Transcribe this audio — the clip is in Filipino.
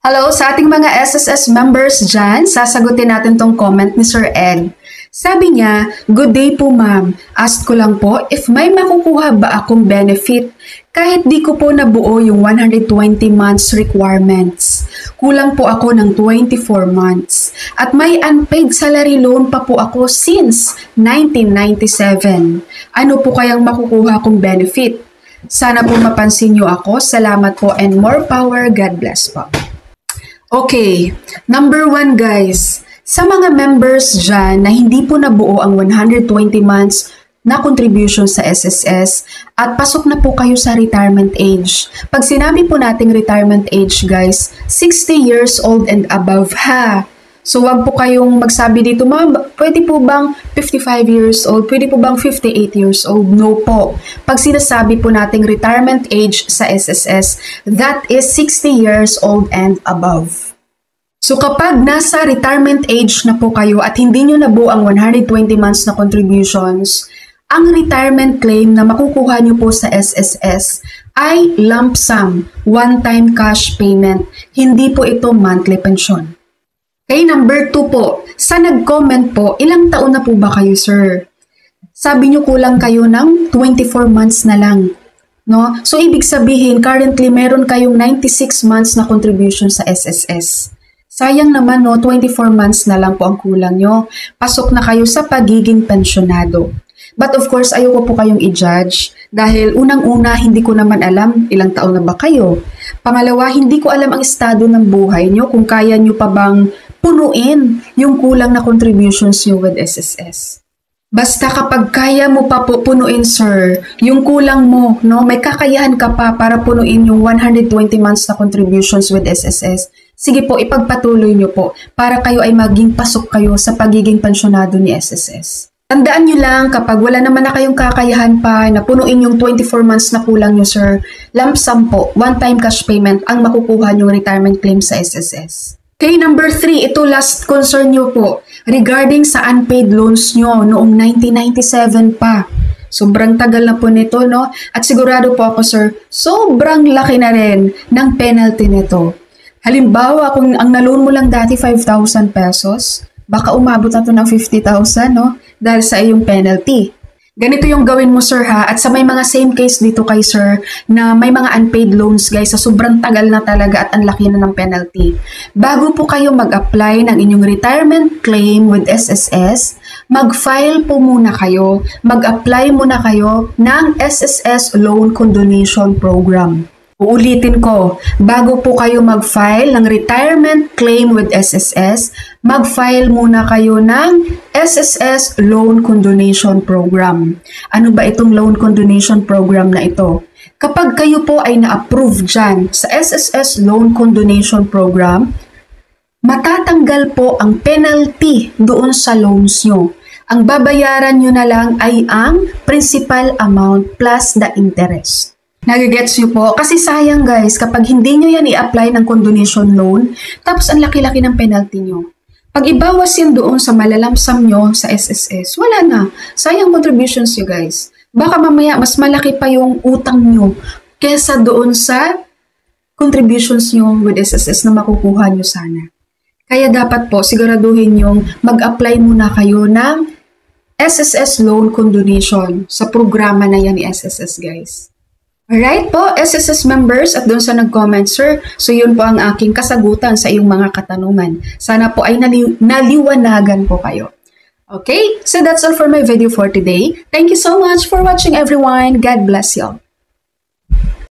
Hello sa ating mga SSS members dyan. Sasagutin natin tong comment ni Sir Ed. Sabi niya, "Good day po ma'am. Ask ko lang po if may makukuha ba akong benefit kahit di ko po nabuo yung 120 months requirements. Kulang po ako ng 24 months. At may unpaid salary loan pa po ako since 1997. Ano po kayang makukuha kong benefit? Sana po mapansin niyo ako. Salamat po and more power. God bless po." Okay, number 1 guys, sa mga members dyan na hindi po nabuo ang 120 months na contribution sa SSS at pasok na po kayo sa retirement age. Pag sinabi po nating retirement age guys, 60 years old and above ha. So wag po kayong magsabi dito, ma'am, pwede po bang 55 years old? Pwede po bang 58 years old? No po. Pag sinasabi po nating retirement age sa SSS, that is 60 years old and above. So kapag nasa retirement age na po kayo at hindi nyo nabuo ang 120 months na contributions, ang retirement claim na makukuha nyo po sa SSS ay lump sum, one-time cash payment. Hindi po ito monthly pension. Okay, number 2 po. Sa nag-comment po, ilang taon na po ba kayo, sir? Sabi nyo kulang kayo ng 24 months na lang. No? So, ibig sabihin, currently, meron kayong 96 months na contribution sa SSS. Sayang naman, no? 24 months na lang po ang kulang nyo. Pasok na kayo sa pagiging pensyonado. But of course, ayoko po kayong i-judge dahil unang-una, hindi ko naman alam ilang taon na ba kayo. Pangalawa, hindi ko alam ang estado ng buhay nyo kung kaya nyo pa bang punuin yung kulang na contributions nyo with SSS. Basta kapag kaya mo pa po punuin, sir, yung kulang mo, no, may kakayahan ka pa para punuin yung 120 months na contributions with SSS, sige po, ipagpatuloy nyo po para kayo ay maging pasok kayo sa pagiging pensyonado ni SSS. Tandaan nyo lang, kapag wala naman na kayong kakayahan pa na punuin yung 24 months na kulang nyo, sir, lump sum po, one-time cash payment ang makukuha nyong retirement claim sa SSS. Okay, number 3, ito last concern nyo po regarding sa unpaid loans nyo noong 1997 pa. Sobrang tagal na po nito, no? At sigurado po ako, sir, sobrang laki na rin ng penalty nito. Halimbawa, kung ang na-loan mo lang dati 5,000 pesos, baka umabot na ito ng 50,000, no? Dahil sa iyong penalty. Ganito yung gawin mo, sir, ha? At sa may mga same case dito kay sir na may mga unpaid loans, guys, sa sobrang tagal na talaga at ang laki na ng penalty. Bago po kayo mag-apply ng inyong retirement claim with SSS, mag-file po muna kayo, mag-apply muna kayo ng SSS Loan Condonation Program. Uulitin ko, bago po kayo mag-file ng retirement claim with SSS, mag-file muna kayo ng SSS Loan Condonation Program. Ano ba itong Loan Condonation Program na ito? Kapag kayo po ay na-approve dyan sa SSS Loan Condonation Program, matatanggal po ang penalty doon sa loans nyo. Ang babayaran nyo na lang ay ang principal amount plus the interest. Nagigets nyo po? Kasi sayang guys, kapag hindi nyo yan i-apply ng condonation loan, tapos ang laki-laki ng penalty nyo. Pag ibawas yan doon sa malalamsam nyo sa SSS, wala na. Sayang contributions nyo guys. Baka mamaya mas malaki pa yung utang nyo kesa doon sa contributions nyo with SSS na makukuha nyo sana. Kaya dapat po siguraduhin yung mag-apply muna kayo ng SSS Loan Condonation sa programa na yan ni SSS guys. Alright po, SSS members at doon sa nag-comment, sir. So yun po ang aking kasagutan sa iyong mga katanungan. Sana po ay naliwanagan po kayo. Okay, so that's all for my video for today. Thank you so much for watching everyone. God bless you all.